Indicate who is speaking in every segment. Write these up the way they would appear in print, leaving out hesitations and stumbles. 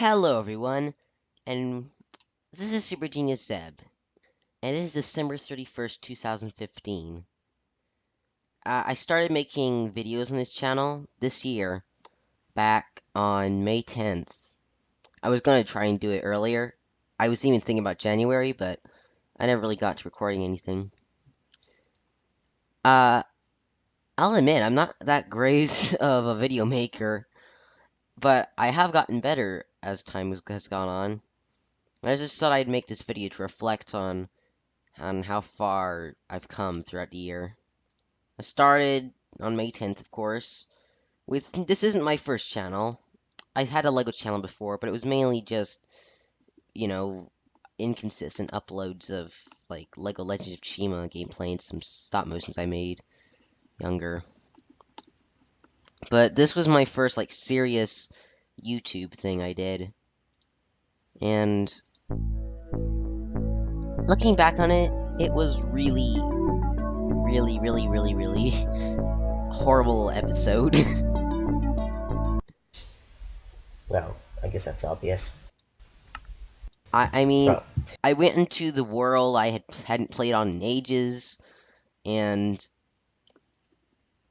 Speaker 1: Hello everyone, and this is Super Genius Zeb, and it is December 31st, 2015. I started making videos on this channel this year, back on May 10th. I was going to try and do it earlier. I was even thinking about January, but I never really got to recording anything. I'll admit, I'm not that great of a video maker, but I have gotten better as time has gone on. I just thought I'd make this video to reflect on how far I've come throughout the year. I started on May 10th, of course, this isn't my first channel. I had a LEGO channel before, but it was mainly just, you know, inconsistent uploads of, like, LEGO Legends of Chima gameplay and some stop motions I made younger. But this was my first, like, serious YouTube thing I did. And looking back on it, it was really horrible episode.
Speaker 2: Well, I guess that's obvious.
Speaker 1: I mean,
Speaker 2: But
Speaker 1: I went into the world I hadn't played on in ages, and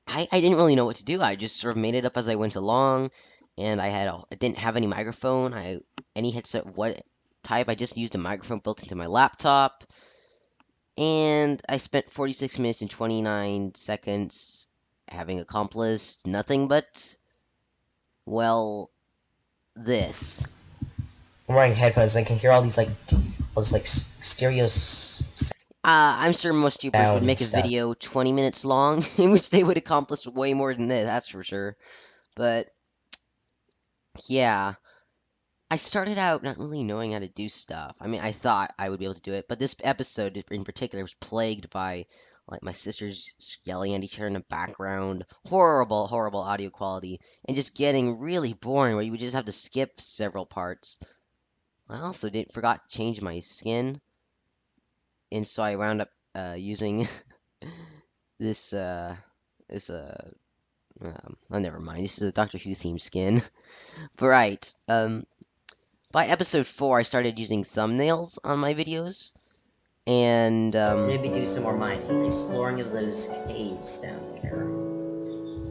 Speaker 1: I didn't really know what to do. I just sort of made it up as I went along, and I didn't have any microphone. Any headset what type. I just used a microphone built into my laptop, and I spent 46 minutes and 29 seconds having accomplished nothing but, well, this.
Speaker 2: I'm wearing headphones and I can hear all these stereo
Speaker 1: I'm sure most YouTubers would
Speaker 2: sound and
Speaker 1: make a
Speaker 2: stuff.
Speaker 1: video 20 minutes long, in which they would accomplish way more than this, that's for sure. But, yeah. I started out not really knowing how to do stuff. I mean, I thought I would be able to do it, but this episode in particular was plagued by, like, my sisters yelling at each other in the background, horrible audio quality, and just getting really boring where you would just have to skip several parts. I also forgot to change my skin, and so I wound up using this oh, never mind. This is a Doctor Who themed skin. But right, by episode 4, I started using thumbnails on my videos, and
Speaker 2: Maybe do some more mining, exploring of those caves down there.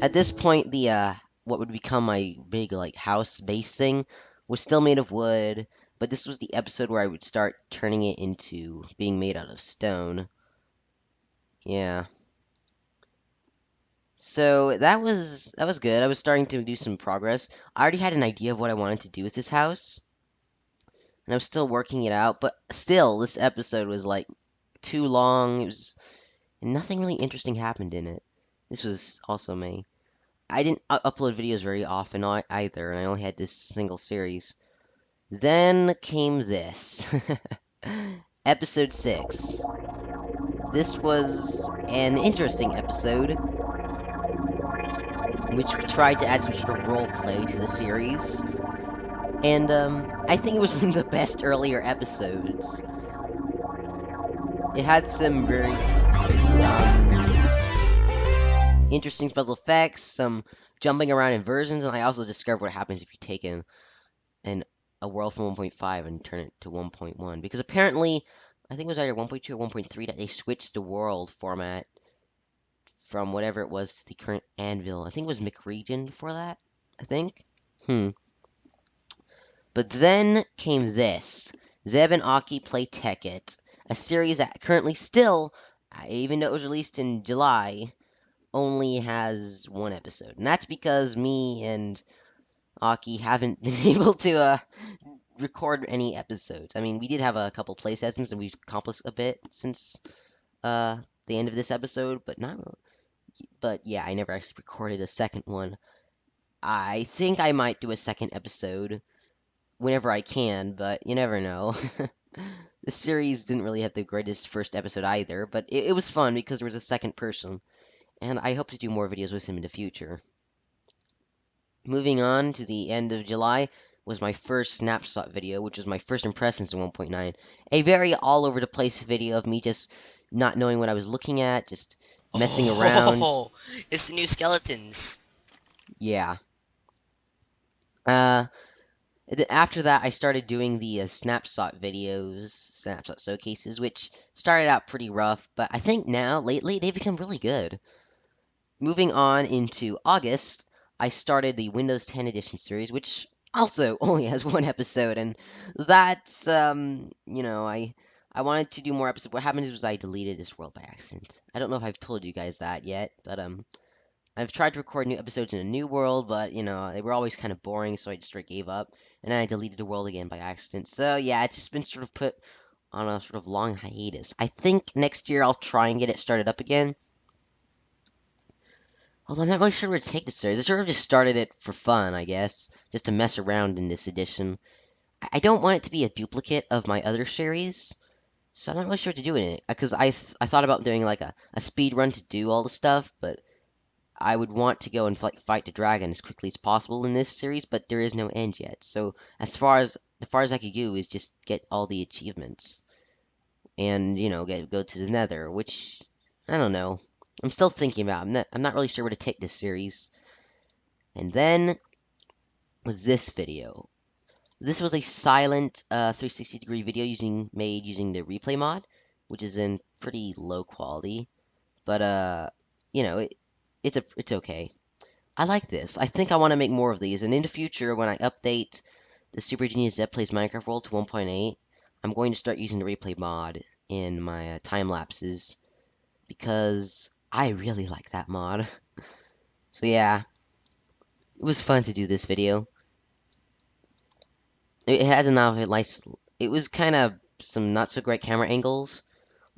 Speaker 1: at this point, the what would become my big like house base thing was still made of wood, but this was the episode where I would start turning it into being made out of stone. Yeah. So that was good. I was starting to do some progress. I already had an idea of what I wanted to do with this house, and I was still working it out, but still, this episode was like too long. And nothing really interesting happened in it. This was also May. I didn't upload videos very often either, and I only had this single series. Then came this. Episode 6. This was an interesting episode, which tried to add some sort of role play to the series. And I think it was one of the best earlier episodes. It had some very interesting special effects, some jumping around inversions, and I also discovered what happens if you take a world from 1.5 and turn it to 1.1. Because apparently, I think it was either 1.2 or 1.3 that they switched the world format from whatever it was to the current anvil. I think it was McRegion before that, I think. But then came this. Zeb and Aki Play Tekkit, a series that currently still, even though it was released in July, only has one episode. And that's because me and Aki haven't been able to record any episodes. I mean, we did have a couple play sessions and we've accomplished a bit since the end of this episode, but not really. But yeah, I never actually recorded a second one. I think I might do a second episode whenever I can, but you never know. The series didn't really have the greatest first episode either, but it was fun because there was a second person, and I hope to do more videos with him in the future. Moving on to the end of July was my first snapshot video, which was my first impressions in 1.9. A very all over the place video of me just not knowing what I was looking at, just messing around.
Speaker 3: Oh, it's the new skeletons.
Speaker 1: Yeah. Uh, After that, I started doing the snapshot videos, snapshot showcases, which started out pretty rough, but I think now, lately, they've become really good. Moving on into August, I started the Windows 10 Edition series, which also only has one episode, and that's, I wanted to do more episodes. What happened was I deleted this world by accident. I don't know if I've told you guys that yet, but, I've tried to record new episodes in a new world, but they were always kind of boring, so I just sort of gave up. And then I deleted the world again by accident. So yeah, it's just been sort of put on a sort of long hiatus. I think next year I'll try and get it started up again. Although I'm not really sure where to take the series. I sort of just started it for fun, I guess, just to mess around in this edition. I don't want it to be a duplicate of my other series, so I'm not really sure what to do in it. Because I thought about doing like a speed run to do all the stuff, but I would want to go and fight the dragon as quickly as possible in this series, but there is no end yet. So as far as I could do is just get all the achievements and go to the Nether, which I don't know. I'm still thinking about. I'm not really sure where to take this series. And then was this video. This was a silent 360-degree video made using the replay mod, which is in pretty low quality, but you know, it, it's okay. I like this. I think I want to make more of these, and in the future, when I update the Super Genius Zeb Plays Minecraft World to 1.8, I'm going to start using the replay mod in my time lapses because I really like that mod. So yeah, it was fun to do this video. It has a nice. It was kind of some not so great camera angles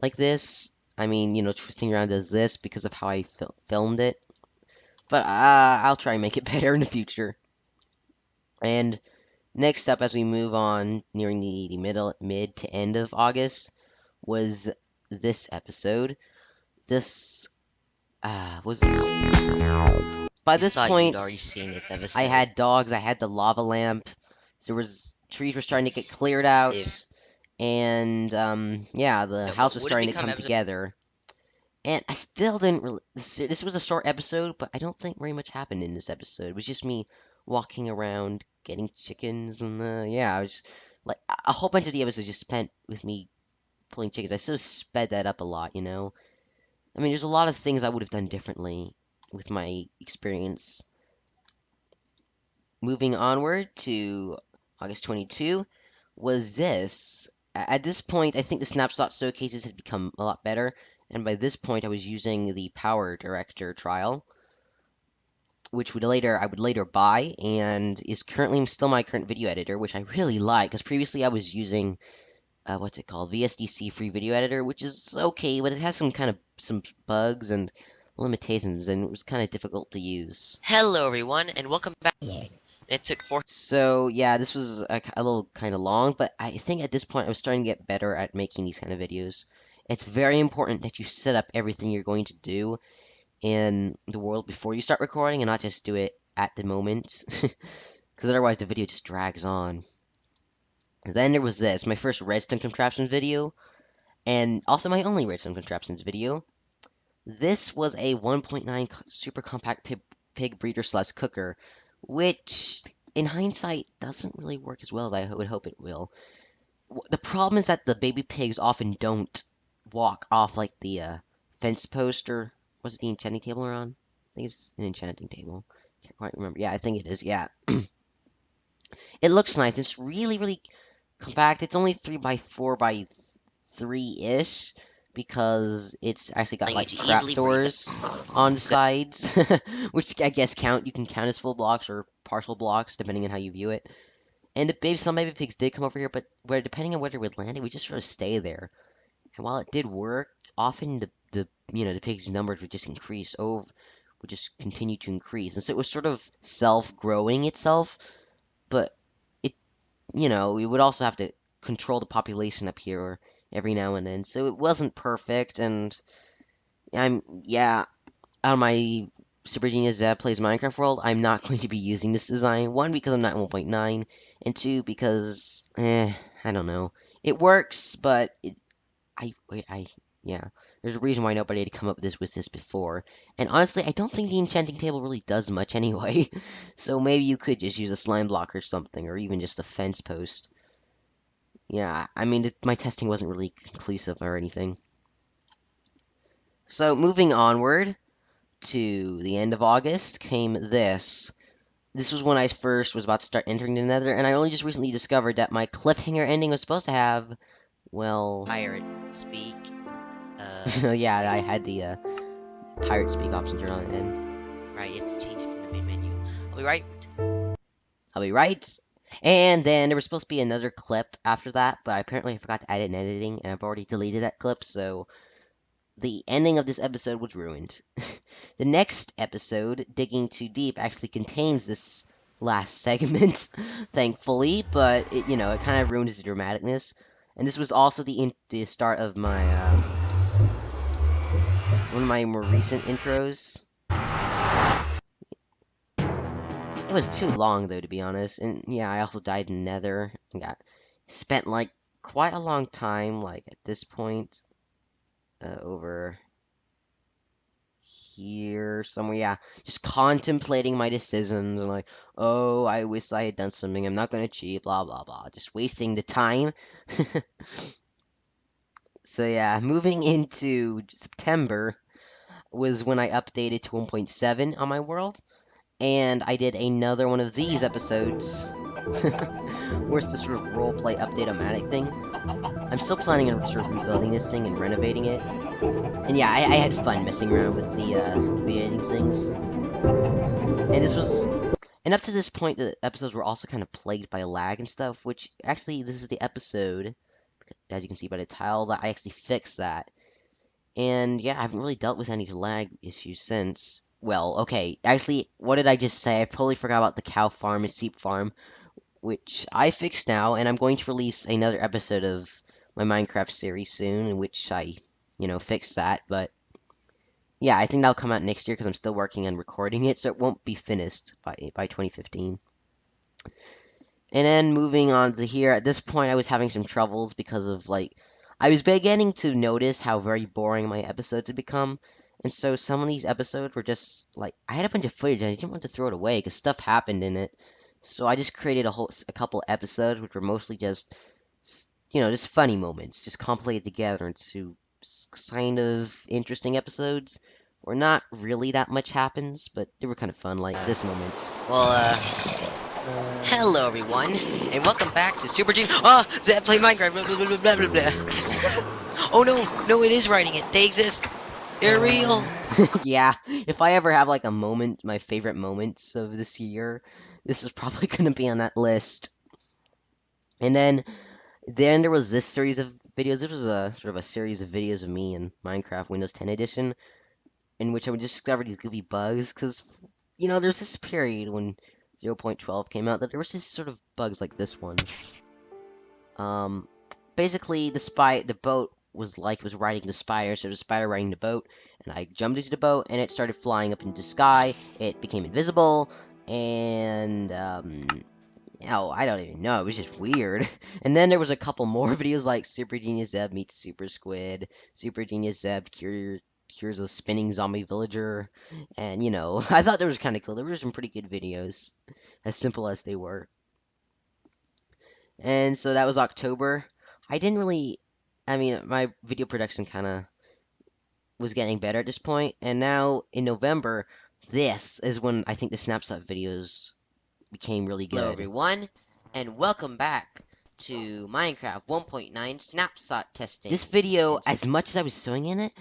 Speaker 1: like this. I mean, twisting around does this because of how I filmed it. But I'll try and make it better in the future. And next up, as we move on, nearing the mid to end of August, was this episode. This was by
Speaker 3: Just
Speaker 1: this
Speaker 3: thought you'd already
Speaker 1: point,
Speaker 3: seen this
Speaker 1: I
Speaker 3: episode.
Speaker 1: had dogs, I had the lava lamp, trees were starting to get cleared out,
Speaker 3: If
Speaker 1: and yeah, the
Speaker 3: so
Speaker 1: house was
Speaker 3: would it
Speaker 1: starting to
Speaker 3: become
Speaker 1: come
Speaker 3: episode?
Speaker 1: together. And I still didn't really. This was a short episode, but I don't think very much happened in this episode. It was just me walking around, getting chickens, and yeah, I was just, like a whole bunch of the episode just spent with me pulling chickens. I sort of sped that up a lot. I mean, there's a lot of things I would have done differently with my experience. Moving onward to August 22 was this. At this point, I think the snapshot showcases had become a lot better, and by this point, I was using the Power Director trial, which I would later buy, and is currently still my current video editor, which I really like, because previously I was using what's it called, VSDC free video editor, which is okay, but it has some bugs and limitations, and it was kind of difficult to use.
Speaker 3: Hello everyone, and welcome back.
Speaker 2: Yeah.
Speaker 3: It took 4.
Speaker 1: So yeah, this was a little kind of long, but I think at this point I was starting to get better at making these kind of videos. It's very important that you set up everything you're going to do in the world before you start recording and not just do it at the moment, because otherwise the video just drags on. Then there was this, my first redstone contraption video, and also my only redstone contraptions video. This was a 1.9 super compact pig breeder slash cooker, which in hindsight doesn't really work as well as I would hope it will. The problem is that the baby pigs often don't walk off like the fence post, or was it the enchanting table we're on? I think it's an enchanting table. Can't quite remember. Yeah, I think it is. Yeah. It looks nice. It's really, really compact. It's only 3 by 4 by 3-ish because it's actually got
Speaker 3: Allowing
Speaker 1: like
Speaker 3: you to
Speaker 1: trap
Speaker 3: easily breathe.
Speaker 1: doors on the sides, which I guess you can count as full blocks or partial blocks depending on how you view it. And some baby pigs did come over here, but depending on where they would land, it would just sort of stay there. And while it did work, often the pigs' numbers would just would just continue to increase, and so it was sort of self-growing itself. But we would also have to control the population up here every now and then, so it wasn't perfect. And yeah, out of my Super Genius Zeb Plays Minecraft World, I'm not going to be using this design. One, because I'm not 1.9, and two, because I don't know. It works, but I yeah, there's a reason why nobody had come up with this before. And honestly, I don't think the enchanting table really does much anyway. So maybe you could just use a slime block or something, or even just a fence post. Yeah, I mean, my testing wasn't really conclusive or anything. So moving onward to the end of August came this. This was when I first was about to start entering the Nether, and I only just recently discovered that my cliffhanger ending was supposed to have, well,
Speaker 3: Pirate speak.
Speaker 1: yeah, I had the pirate speak option turned on and
Speaker 3: Right, you have to change it from the main menu. I'll be right.
Speaker 1: I'll be right. And then there was supposed to be another clip after that, but apparently I forgot to add it in editing, and I've already deleted that clip, so the ending of this episode was ruined. The next episode, Digging Too Deep, actually contains this last segment, thankfully, but it, it kind of ruined its dramaticness. And this was also the start of my one of my more recent intros. It was too long though, to be honest. And yeah, I also died in Nether and got spent like quite a long time, like at this point, over here somewhere. Yeah, just contemplating my decisions and like, oh, I wish I had done something. I'm not gonna cheat. Blah blah blah. Just wasting the time. So yeah, moving into September was when I updated to 1.7 on my world, and I did another one of these episodes. Where's the sort of roleplay update-o-matic thing? I'm still planning on sort of rebuilding this thing and renovating it. And yeah, I had fun messing around with the video editing things. And this was... And up to this point, the episodes were also kind of plagued by lag and stuff, which actually, this is the episode, as you can see by the title, that I actually fixed that. And yeah, I haven't really dealt with any lag issues since. Well, okay, actually, what did I just say? I totally forgot about the cow farm and sheep farm, which I fixed now, and I'm going to release another episode of my Minecraft series soon, in which I, fix that, but yeah, I think that'll come out next year because I'm still working on recording it, so it won't be finished by 2015. And then moving on to here, at this point I was having some troubles because of, like, I was beginning to notice how very boring my episodes had become, and so some of these episodes were just, like, I had a bunch of footage and I didn't want to throw it away because stuff happened in it, so I just created a couple episodes which were mostly just, just funny moments, just compilated together into kind of interesting episodes, where not really that much happens, but they were kind of fun, like this moment.
Speaker 3: Well, hello everyone, and welcome back to Super Gene. Ah, Zed play Minecraft. Blah, blah, blah, blah, blah, blah. Oh no, it is writing it. They exist. They're real.
Speaker 1: Yeah, if I ever have like a moment, my favorite moments of this year, this is probably gonna be on that list. And then there was this series of videos. This was a sort of a series of videos of me in Minecraft Windows 10 edition, in which I would discover these goofy bugs, because, there's this period when 0.12 came out that there was just sort of bugs like this one. Basically, the boat was riding the spider, so the spider riding the boat, and I jumped into the boat, and it started flying up into the sky, it became invisible, and, oh, I don't even know, it was just weird. And then there was a couple more videos like Super Genius Zeb meets Super Squid, Super Genius Zeb cures a spinning zombie villager, and, I thought that was kind of cool. There were some pretty good videos, as simple as they were. And so that was October. I didn't really, I mean, my video production kind of was getting better at this point, and now in November, this is when I think the snapshot videos became really
Speaker 3: Hello
Speaker 1: good.
Speaker 3: everyone, and welcome back to Minecraft 1.9 snapshot testing.
Speaker 1: This video, as much as I was sewing in it,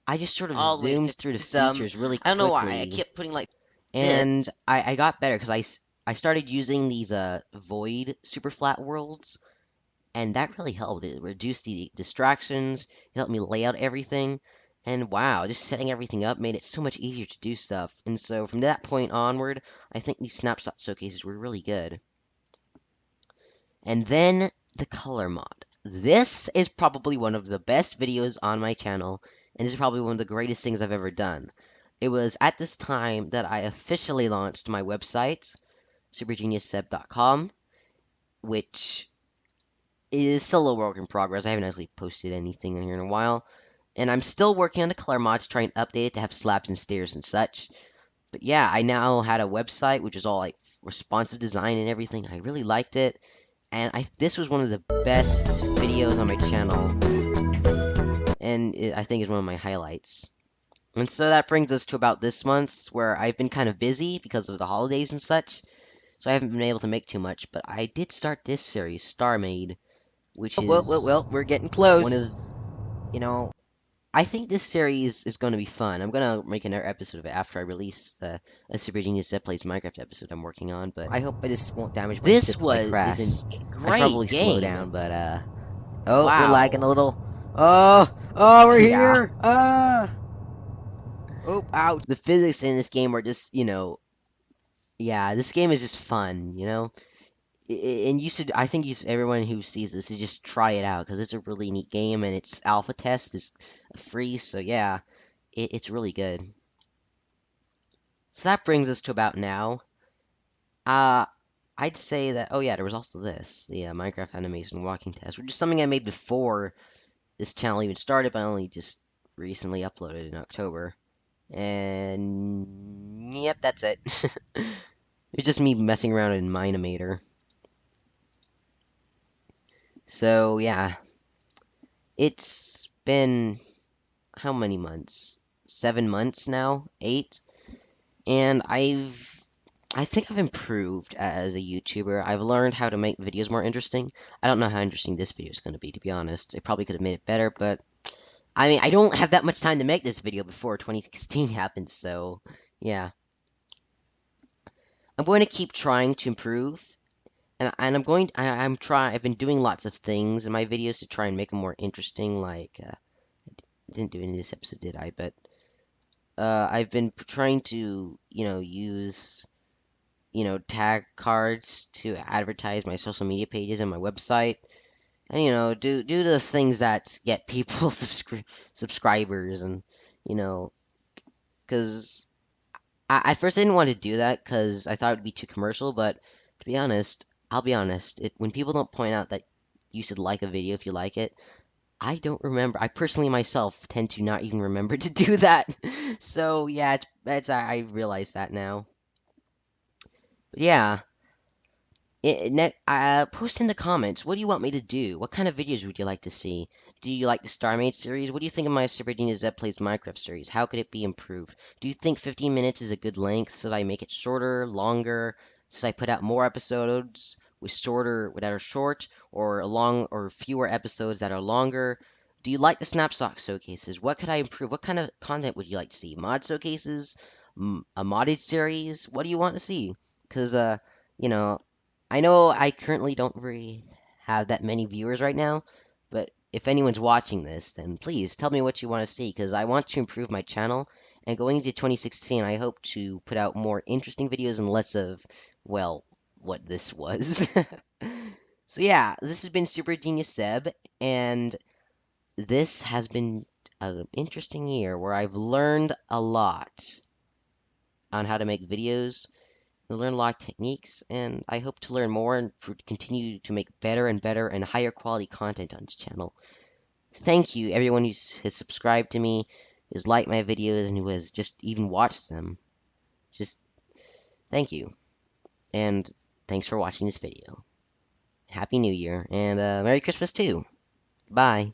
Speaker 1: I just sort of
Speaker 3: all the way to
Speaker 1: zoomed through the features really
Speaker 3: I don't know why I
Speaker 1: quickly,
Speaker 3: kept putting like
Speaker 1: and I got better because I started using these void super flat worlds, and that really helped. It reduced the distractions, it helped me lay out everything, and wow, just setting everything up made it so much easier to do stuff. And so from that point onward, I think these snapshot showcases were really good. And then the color mod. This is probably one of the best videos on my channel, and this is probably one of the greatest things I've ever done. It was at this time that I officially launched my website, supergeniusseb.com, which is still a work in progress. I haven't actually posted anything in here in a while. And I'm still working on the color mod to try and update it to have slabs and stairs and such. But yeah, I now had a website which is all like responsive design and everything. I really liked it, and this was one of the best videos on my channel, and I think is one of my highlights. And so that brings us to about this month's, where I've been kind of busy because of the holidays and such, so I haven't been able to make too much. But I did start this series, Star Maid, which is
Speaker 3: We're getting
Speaker 1: one
Speaker 3: close.
Speaker 1: of I think this series is going to be fun. I'm going to make another episode of it after I release a Super Genius That Plays Minecraft episode I'm working on, but
Speaker 3: I hope this won't damage my
Speaker 1: this
Speaker 3: ship if I
Speaker 1: is
Speaker 3: crash.
Speaker 1: a
Speaker 3: I should probably
Speaker 1: great
Speaker 3: slow
Speaker 1: game.
Speaker 3: down, but oh, we're lagging
Speaker 1: Wow.
Speaker 3: a little. Oh, we're
Speaker 2: Yeah.
Speaker 3: here. Oh, ouch.
Speaker 1: The physics in this game are just, yeah, this game is just fun. And I think everyone who sees this should just try it out because it's a really neat game and its alpha test is free, so yeah, it's really good. So that brings us to about now. Uh, I'd say that, oh yeah, there was also this, the Minecraft animation walking test, which is something I made before this channel even started, but I only just recently uploaded in October. And yep, that's it. It's just me messing around in Minimator. So yeah, it's been how many months? 7 months now? 8? And I think I've improved as a YouTuber. I've learned how to make videos more interesting. I don't know how interesting this video is going to be, to be honest. I probably could have made it better, but I mean, I don't have that much time to make this video before 2016 happens, so yeah. I'm going to keep trying to improve, and I've been doing lots of things in my videos to try and make them more interesting, like, I didn't do any of this episode, did I? But, I've been trying to, use tag cards to advertise my social media pages and my website, and do those things that get people subscribers, and because at first I didn't want to do that because I thought it would be too commercial, but to be honest, I'll be honest, when people don't point out that you should like a video if you like it, I don't remember. I personally myself tend to not even remember to do that. So yeah, I realize that now. But yeah. Post in the comments. What do you want me to do? What kind of videos would you like to see? Do you like the StarMade series? What do you think of my Super Genius Zeb Plays Minecraft series? How could it be improved? Do you think 15 minutes is a good length? Should I make it shorter, longer? Should I put out more episodes that are short, or long, or fewer episodes that are longer? Do you like the snapshot showcases? What could I improve? What kind of content would you like to see? Mod showcases? A modded series? What do you want to see? Because, you know, I know I currently don't really have that many viewers right now, but if anyone's watching this, then please tell me what you want to see, because I want to improve my channel, and going into 2016, I hope to put out more interesting videos and less of, well, what this was. So yeah, this has been Super Genius Seb, and this has been an interesting year where I've learned a lot on how to make videos. I learn a lot of techniques, and I hope to learn more and continue to make better and better and higher quality content on this channel. Thank you, everyone has subscribed to me, who's liked my videos, and who has just even watched them. Just thank you, and thanks for watching this video. Happy New Year, and Merry Christmas too. Bye.